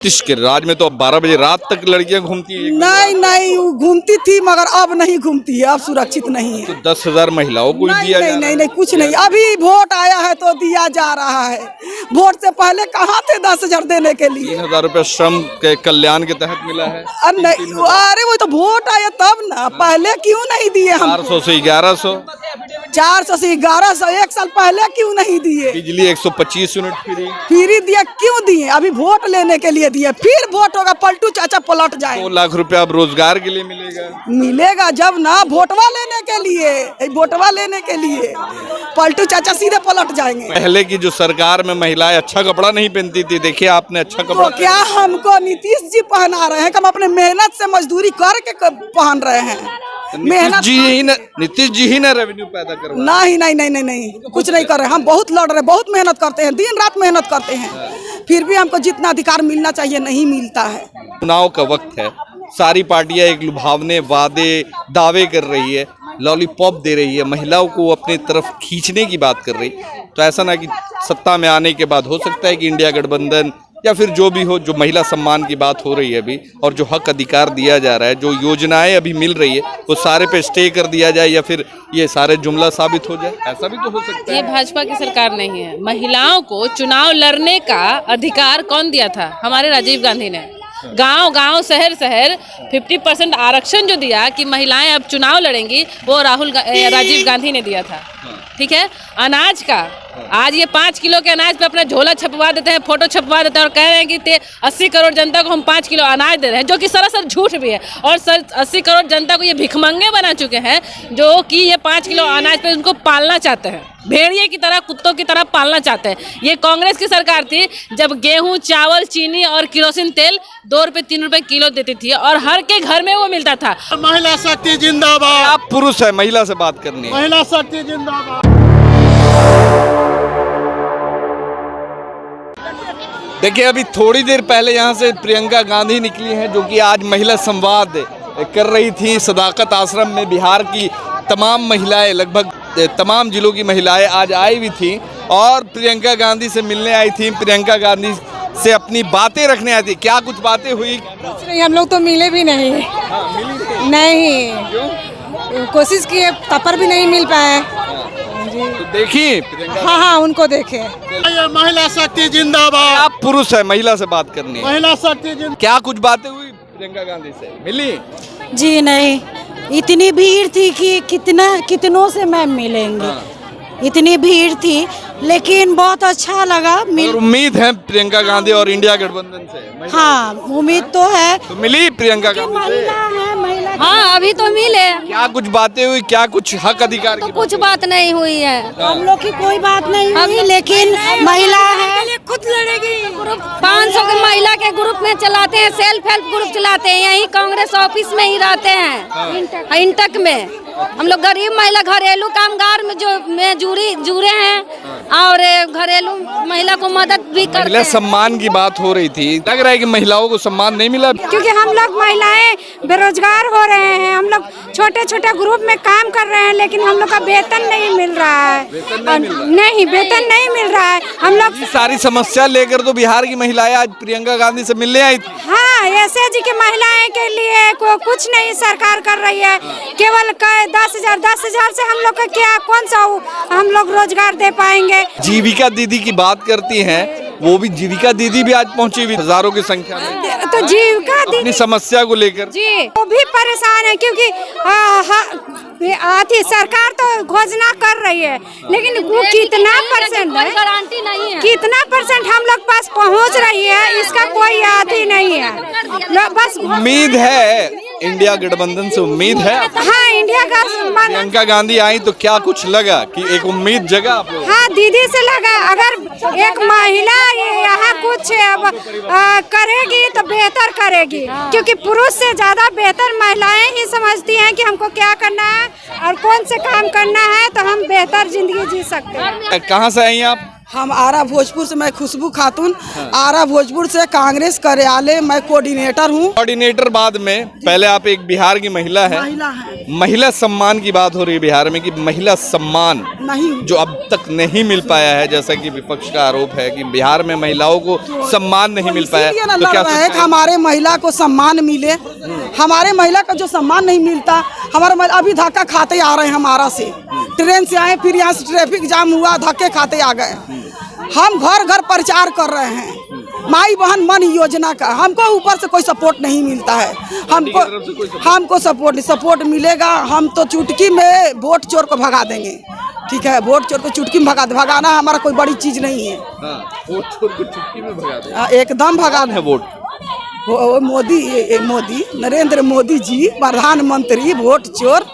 नीतीश के राज में तो अब 12 बजे रात तक लड़कियां घूमती हैं। नहीं नहीं, वो घूमती थी मगर अब नहीं घूमती है, अब सुरक्षित नहीं है। तो 10,000 महिलाओं को ही नहीं दिया नहीं जा नहीं रहा नहीं, कुछ नहीं। अभी वोट आया है तो दिया जा रहा है। वोट से पहले कहाँ थे 10,000 देने के लिए? 3,000 रुपए श्रम के कल्याण के तहत मिला है। अब नहीं, अरे वो तो वोट आया तब ना, पहले क्यों नहीं दिए हम? 400 से 1100, 400 से 1100, एक साल पहले क्यों नहीं दिए? बिजली 125 यूनिट फ्री दिया, क्यों दिए? अभी वोट लेने के लिए दिए, फिर वोट होगा पलटू चाचा पलट जाए। 2 लाख रुपया अब रोजगार के लिए मिलेगा। मिलेगा जब ना, वोटवा लेने के लिए, वोटवा लेने के लिए पलटू चाचा सीधे पलट जाएंगे। पहले की जो सरकार में महिलाएं अच्छा कपड़ा नहीं पहनती थी, देखिए आपने अच्छा कपड़ा तो क्या हमको नीतीश जी पहना रहे हैं कि हम अपने मेहनत से मजदूरी करके पहन रहे हैं? नीतीश जी ही ना रेवेन्यू पैदा कर रहे। नहीं नहीं नहीं नहीं नहीं, कुछ नहीं कर रहे। हम बहुत लड़ रहे हैं, बहुत मेहनत करते हैं, दिन रात मेहनत करते हैं, फिर भी हमको जितना अधिकार मिलना चाहिए नहीं मिलता है। चुनाव का वक्त है, सारी पार्टियां एक लुभावने वादे दावे कर रही है, लॉलीपॉप दे रही है, महिलाओं को अपने तरफ खींचने की बात कर रही। तो ऐसा ना कि सत्ता में आने के बाद हो सकता है कि इंडिया गठबंधन या फिर जो भी हो, जो महिला सम्मान की बात हो रही है अभी, और जो हक अधिकार दिया जा रहा है, जो योजनाएं अभी मिल रही है, वो सारे पे स्टे कर दिया जाए या फिर ये सारे जुमला साबित हो जाए, ऐसा भी तो हो सकता है। ये भाजपा की सरकार नहीं है। महिलाओं को चुनाव लड़ने का अधिकार कौन दिया था? हमारे राजीव गांधी ने। गांव-गांव, शहर-शहर 50% आरक्षण जो दिया कि महिलाएं अब चुनाव लड़ेंगी, वो राजीव गांधी ने दिया था। ठीक है। अनाज का, आज ये 5 किलो के अनाज पे अपना झोला छपवा देते हैं, फोटो छपवा देते हैं और कह रहे हैं कि 80 करोड़ जनता को हम 5 किलो अनाज दे रहे हैं, जो कि सरासर झूठ भी है। और 80 करोड़ जनता को ये भिखमंगे बना चुके हैं, जो कि ये 5 किलो अनाज पे उनको पालना चाहते हैं, भेड़िए की तरह, कुत्तों की तरह पालना चाहते हैं। ये कांग्रेस की सरकार थी जब गेहूं, चावल, चीनी और केरोसिन तेल 2 रुपए 3 रुपए किलो देती थी और हर के घर में वो मिलता था। महिला शक्ति जिंदाबाद। आप पुरुष है, महिला से बात करनी है। महिला शक्ति जिंदाबाद। देखिए, अभी थोड़ी देर पहले यहाँ से प्रियंका गांधी निकली हैं, जो कि आज महिला संवाद कर रही थी सदाकत आश्रम में। बिहार की तमाम महिलाएं, लगभग तमाम जिलों की महिलाएं आज आई हुई थी और प्रियंका गांधी से मिलने आई थी, प्रियंका गांधी से अपनी बातें रखने आई थी। क्या कुछ बातें हुई? कुछ नहीं, हम लोग तो मिले भी नहीं। मिली नहीं, क्यों? कोशिश किए तब पर भी नहीं मिल पाए। तो देखिए प्रियंका। हाँ, उनको देखे। महिला शक्ति जिंदाबाद। आप पुरुष है, महिला से बात करनी है। महिला शक्ति जिंदाबाद। क्या कुछ बातें हुई प्रियंका गांधी से? मिली? जी नहीं, इतनी भीड़ थी कि कितनों से मैम मिलेंगे। इतनी भीड़ थी, लेकिन बहुत अच्छा लगा। और उम्मीद है प्रियंका गांधी और इंडिया गठबंधन से? हाँ, उम्मीद तो है। तो मिली प्रियंका गांधी से? महिला है, महिला। हाँ, अभी तो मिले। क्या कुछ बातें हुई? क्या कुछ हक अधिकार तो की कुछ बात नहीं हुई है। हम लोग की कोई बात नहीं हुई, लेकिन महिला है, खुद लड़ेगी। 500 के महिला के ग्रुप में चलाते हैं, सेल्फ हेल्प ग्रुप चलाते हैं, यही कांग्रेस ऑफिस में ही रहते हैं, इंटक में। हम लोग गरीब महिला घरेलू कामगार में जुड़े हैं और घरेलू महिला को मदद भी करते हैं। महिला सम्मान की बात हो रही थी, लग रहा है कि महिलाओं को सम्मान नहीं मिला, क्योंकि हम लोग महिलाएं बेरोजगार हो रहे हैं। हम लोग छोटे छोटे ग्रुप में काम कर रहे हैं, लेकिन हम लोग का वेतन नहीं मिल रहा है। नहीं, वेतन नहीं मिल रहा है। हम लोग सारी समस्या लेकर तो बिहार की महिलाएं आज प्रियंका गांधी से मिलने आई थी। हाँ, एसएसजी की महिलाएं के लिए कुछ नहीं सरकार कर रही है। केवल 10,000 से हम लोग का क्या, कौन सा हम लोग रोजगार दे पाएंगे? जीविका दीदी की बात करती हैं, वो भी जीविका दीदी भी आज पहुंची हुई हजारों की संख्या में। तो जीविका दीदी अपनी समस्या को लेकर जी वो भी परेशान है, क्योंकि आती सरकार तो घोषणा कर रही है, लेकिन वो कितना परसेंट है, गारंटी नहीं है। कितना परसेंट हम लोग पास पहुंच रही है, इसका कोई याद ही नहीं है। बस उम्मीद है इंडिया गठबंधन से, उम्मीद है। हाँ, इंडिया का प्रियंका गांधी आई तो क्या कुछ लगा कि एक उम्मीद जगा आप लोग? हाँ, दीदी से लगा, अगर एक महिला यहाँ कुछ करेगी तो बेहतर करेगी, क्योंकि पुरुष से ज्यादा बेहतर महिलाएं ही समझती हैं कि हमको क्या करना है और कौन से काम करना है, तो हम बेहतर जिंदगी जी सकते हैं। कहाँ से आई आप? हम आरा भोजपुर से, मैं खुशबू खातून, आरा भोजपुर से कांग्रेस कार्यालय मैं कोऑर्डिनेटर हूँ। कोऑर्डिनेटर बाद में, पहले आप एक बिहार की महिला है, महिला सम्मान की बात हो रही है बिहार में कि महिला सम्मान नहीं जो अब तक नहीं मिल पाया है, जैसा कि विपक्ष का आरोप है कि बिहार में महिलाओं को सम्मान नहीं मिल पाया, तो क्या है कि हमारे महिला को सम्मान मिले। हमारे महिला का जो सम्मान नहीं मिलता, हमारे महिला अभी धक्का खाते आ रहे हैं, हमारा से ट्रेन से आए, फिर यहाँ से ट्रैफिक जाम हुआ, धक्के खाते आ गए। हम घर घर प्रचार कर रहे हैं माई बहन मन योजना का, हमको ऊपर से कोई सपोर्ट नहीं मिलता है। हमको सपोर्ट मिलेगा, हम तो चुटकी में वोट चोर को भगा देंगे। ठीक है, वोट चोर को चुटकी में भगाना हमारा कोई बड़ी चीज नहीं है। वोट चोर को चुटकी में भगा देंगे, एकदम भगा है। वोट मोदी नरेंद्र मोदी जी प्रधानमंत्री, वोट चोर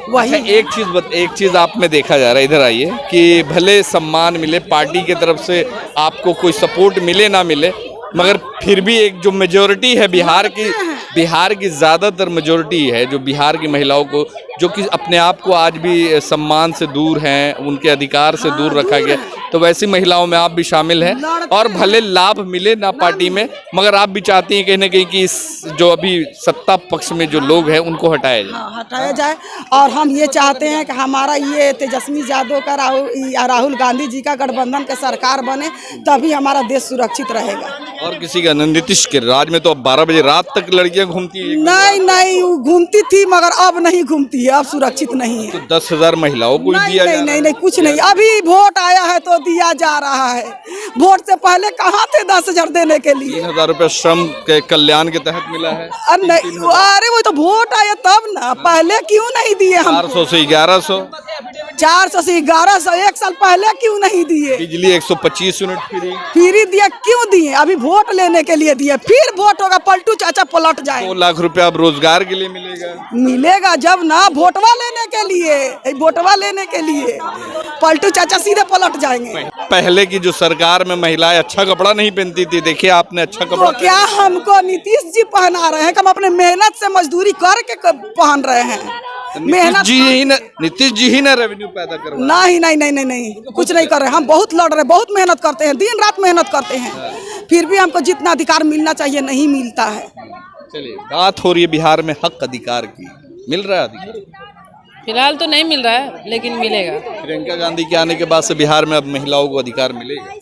वही। एक चीज आप में देखा जा रहा है, इधर आइए, कि भले सम्मान मिले, पार्टी की तरफ से आपको कोई सपोर्ट मिले ना मिले, मगर फिर भी एक जो मेजोरिटी है बिहार की ज़्यादातर मेजोरिटी है जो बिहार की महिलाओं को, जो कि अपने आप को आज भी सम्मान से दूर हैं, उनके अधिकार से दूर रखा गया, तो वैसी महिलाओं में आप भी शामिल हैं। और भले लाभ मिले ना पार्टी में, मगर आप भी चाहती हैं कहीं ना कहीं कि इस जो अभी सत्ता पक्ष में जो लोग हैं उनको हटाया जाए। और हम ये चाहते हैं कि हमारा ये तेजस्वी यादव का राहुल गांधी जी का गठबंधन का सरकार बने, तभी हमारा देश सुरक्षित रहेगा। और किसी का नीतीश के राज में तो अब 12 बजे रात तक लड़कियां घूमती हैं। नहीं घूमती थी, मगर अब नहीं घूमती है, अब सुरक्षित नहीं है। तो 10,000 महिलाओं को दिया नहीं कुछ नहीं, अभी वोट आया है तो दिया जा रहा है। वोट से पहले कहाँ थे 10,000 देने के लिए? 3,000 रुपए श्रम के कल्याण के तहत मिला है। अरे वो तो वोट आया तब ना, पहले क्यों नहीं दिए? हम 400 से 1100, 400 से 1100 1 साल पहले क्यों नहीं दिए? बिजली 125 यूनिट फ्री दिया, क्यों दिए? अभी वोट लेने के लिए दिए, फिर वोट होगा पलटू चाचा पलट जाए। 2 लाख रुपया अब रोजगार के लिए मिलेगा जब ना, वोटवा लेने के लिए पलटू चाचा सीधे पलट जाएंगे। पहले की जो सरकार में महिलाएं अच्छा कपड़ा नहीं पहनती थी, देखिए आपने अच्छा कपड़ा तो क्या हमको नीतीश जी पहना रहे हैं? हम अपने मेहनत से मजदूरी करके पहन रहे हैं। नीतीश जी ही ना रेवेन्यू पैदा कर नहीं कुछ नहीं कर रहे। हम बहुत लड़ रहे हैं, बहुत मेहनत करते हैं, दिन रात मेहनत करते हैं, फिर भी हमको जितना अधिकार मिलना चाहिए नहीं मिलता है। चलिए, बात हो रही है बिहार में हक अधिकार की, मिल रहा है अधिकार? फिलहाल तो नहीं मिल रहा है, लेकिन मिलेगा। प्रियंका गांधी के आने के बाद से बिहार में अब महिलाओं को अधिकार मिलेगा?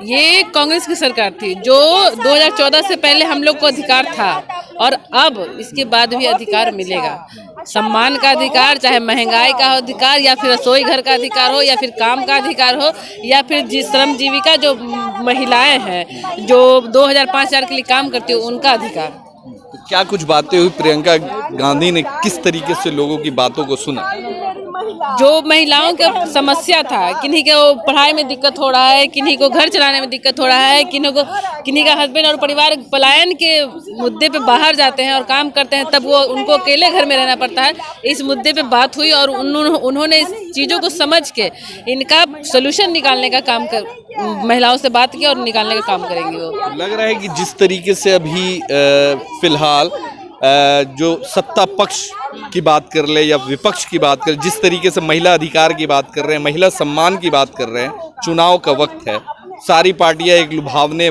ये कांग्रेस की सरकार थी, जो 2014 से पहले हम लोग को अधिकार था, और अब इसके बाद भी अधिकार मिलेगा। सम्मान का अधिकार, चाहे महंगाई का अधिकार, या फिर रसोई घर का अधिकार हो, या फिर काम का अधिकार हो, या फिर जिस श्रम जीविका जो महिलाएं हैं जो 2000-5000 के लिए काम करती हो, उनका अधिकार। तो क्या कुछ बातें हुई? प्रियंका गांधी ने किस तरीके से लोगों की बातों को सुना? जो महिलाओं का समस्या था, किन्हीं को पढ़ाई में दिक्कत हो रहा है, किन्हीं को घर चलाने में दिक्कत हो रहा है, किन्हीं का हस्बैंड और परिवार पलायन के मुद्दे पे बाहर जाते हैं और काम करते हैं, तब वो उनको अकेले घर में रहना पड़ता है। इस मुद्दे पे बात हुई और उन्होंने इस चीज़ों को समझ के इनका सोल्यूशन निकालने का काम महिलाओं से बात किया और निकालने का काम करेंगे। वो लग रहा है कि जिस तरीके से अभी फिलहाल जो सत्ता पक्ष की बात कर ले या विपक्ष की बात कर, जिस तरीके से महिला अधिकार की बात कर रहे हैं, महिला सम्मान की बात कर रहे हैं, चुनाव का वक्त है, सारी पार्टियां एक लुभावने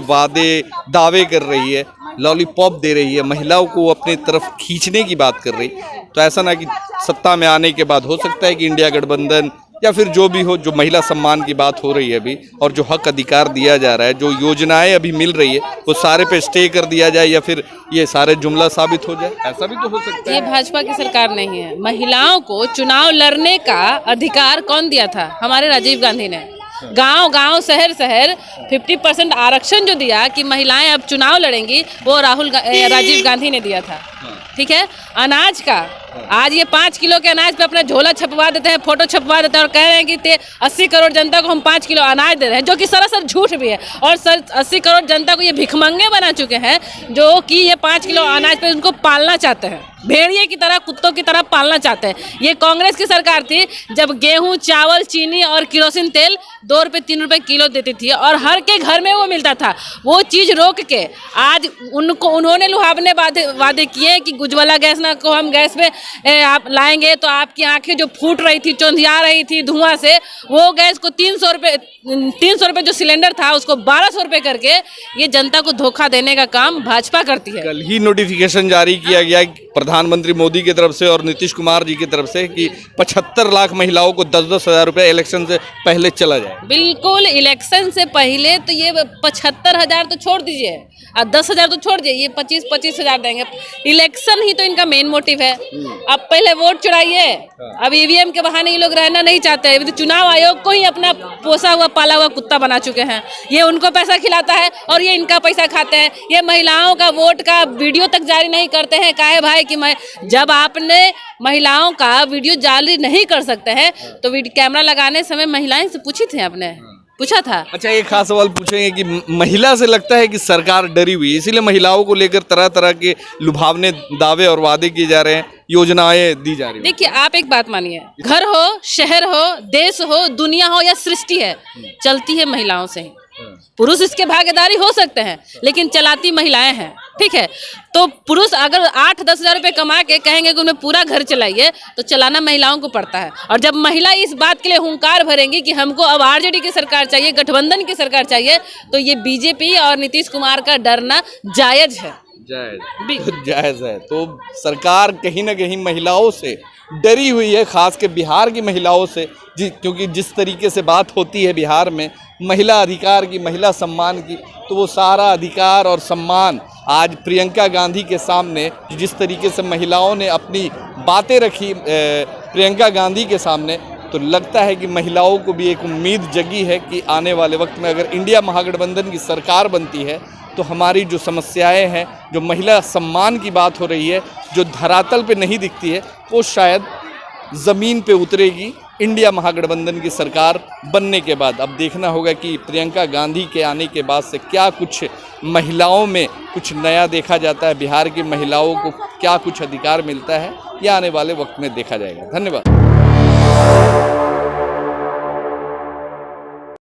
दावे कर रही है, लॉलीपॉप दे रही है, महिलाओं को अपनी तरफ खींचने की बात कर रही। तो ऐसा ना कि सत्ता में आने के बाद हो सकता है कि इंडिया गठबंधन या फिर जो भी हो, जो महिला सम्मान की बात हो रही है अभी, और जो हक अधिकार दिया जा रहा है, जो योजनाएं अभी मिल रही है, वो सारे पे स्टे कर दिया जाए या फिर ये सारे जुमला साबित हो जाए, ऐसा भी तो हो सकता है। ये भाजपा की सरकार नहीं है। महिलाओं को चुनाव लड़ने का अधिकार कौन दिया था? हमारे राजीव गांधी ने। गांव शहर 50% आरक्षण जो दिया कि महिलाएं अब चुनाव लड़ेंगी, वो राजीव गांधी ने दिया था। ठीक है, अनाज का, आज ये 5 किलो के अनाज पे अपना झोला छपवा देते हैं, फोटो छपवा देते हैं और कह रहे हैं कि 80 करोड़ जनता को हम 5 किलो अनाज दे रहे हैं, जो कि सरासर झूठ भी है। और 80 करोड़ जनता को ये भिखमंगे बना चुके हैं, जो कि ये 5 किलो अनाज पे उनको पालना चाहते हैं, भेड़िए की तरह, कुत्तों की तरह पालना चाहते हैं। ये कांग्रेस की सरकार थी जब गेहूं, चावल, चीनी और किरोसिन तेल 2 रुपये 3 रुपये किलो देती थी और हर के घर में वो मिलता था। वो चीज़ रोक के आज उन्होंने लुभावने वादे किए कि उज्ज्वला गैस ना को हम गैस पे आप लाएंगे तो आपकी आंखें जो फूट रही थी, चौंधिया रही थी धुआं से, वो गैस को 300 रुपये जो सिलेंडर था उसको 1200 रुपये करके ये जनता को धोखा देने का काम भाजपा करती है। कल ही नोटिफिकेशन जारी किया गया प्रधानमंत्री मोदी की तरफ से और नीतीश कुमार जी की तरफ से कि 75 लाख महिलाओं को 10-10 हज़ार रुपये इलेक्शन से पहले चला जाए। बिल्कुल, इलेक्शन से पहले तो ये 75,000 तो छोड़ दीजिए और 10,000 तो छोड़ दीजिए, ये 25-25 हज़ार देंगे। इलेक्शन ही तो इनका मेन मोटिव है। अब पहले वोट चुराइए, अब ईवीएम के बहाने ये लोग रहना नहीं चाहते हैं। तो चुनाव आयोग को ही अपना पोसा हुआ पाला हुआ कुत्ता बना चुके हैं। ये उनको पैसा खिलाता है और ये इनका पैसा खाते हैं। ये महिलाओं का वोट का वीडियो तक जारी नहीं करते हैं। काहे भाई कि जब आपने महिलाओं का वीडियो जारी नहीं कर सकते हैं तो कैमरा लगाने समय महिलाएं से पूछी थी, आपने पूछा था? अच्छा, एक खास सवाल पूछेंगे कि महिला से लगता है कि सरकार डरी हुई है, इसीलिए महिलाओं को लेकर तरह तरह के लुभावने दावे और वादे किए जा रहे हैं, योजनाएं दी जा रही हैं। देखिए, आप एक बात मानिए, घर हो, शहर हो, देश हो, दुनिया हो या सृष्टि है, चलती है महिलाओं से ही। पुरुष इसके भागीदारी हो सकते हैं लेकिन चलाती महिलाएं हैं, ठीक है? तो पुरुष अगर 8-10 हज़ार रुपये कमा के कहेंगे कि उन्हें पूरा घर चलाइए तो चलाना महिलाओं को पड़ता है। और जब महिला इस बात के लिए हुंकार भरेंगी कि हमको अब आरजेडी की सरकार चाहिए, गठबंधन की सरकार चाहिए, तो ये बीजेपी और नीतीश कुमार का डरना जायज है। जायज है। तो सरकार कहीं ना कहीं महिलाओं से डरी हुई है, खास के बिहार की महिलाओं से, क्योंकि जिस तरीके से बात होती है बिहार में महिला अधिकार की, महिला सम्मान की, तो वो सारा अधिकार और सम्मान आज प्रियंका गांधी के सामने, जिस तरीके से महिलाओं ने अपनी बातें रखी प्रियंका गांधी के सामने, तो लगता है कि महिलाओं को भी एक उम्मीद जगी है कि आने वाले वक्त में अगर इंडिया महागठबंधन की सरकार बनती है तो हमारी जो समस्याएं हैं, जो महिला सम्मान की बात हो रही है, जो धरातल पे नहीं दिखती है, वो शायद ज़मीन पे उतरेगी इंडिया महागठबंधन की सरकार बनने के बाद। अब देखना होगा कि प्रियंका गांधी के आने के बाद से क्या कुछ महिलाओं में कुछ नया देखा जाता है, बिहार की महिलाओं को क्या कुछ अधिकार मिलता है, यह आने वाले वक्त में देखा जाएगा। धन्यवाद।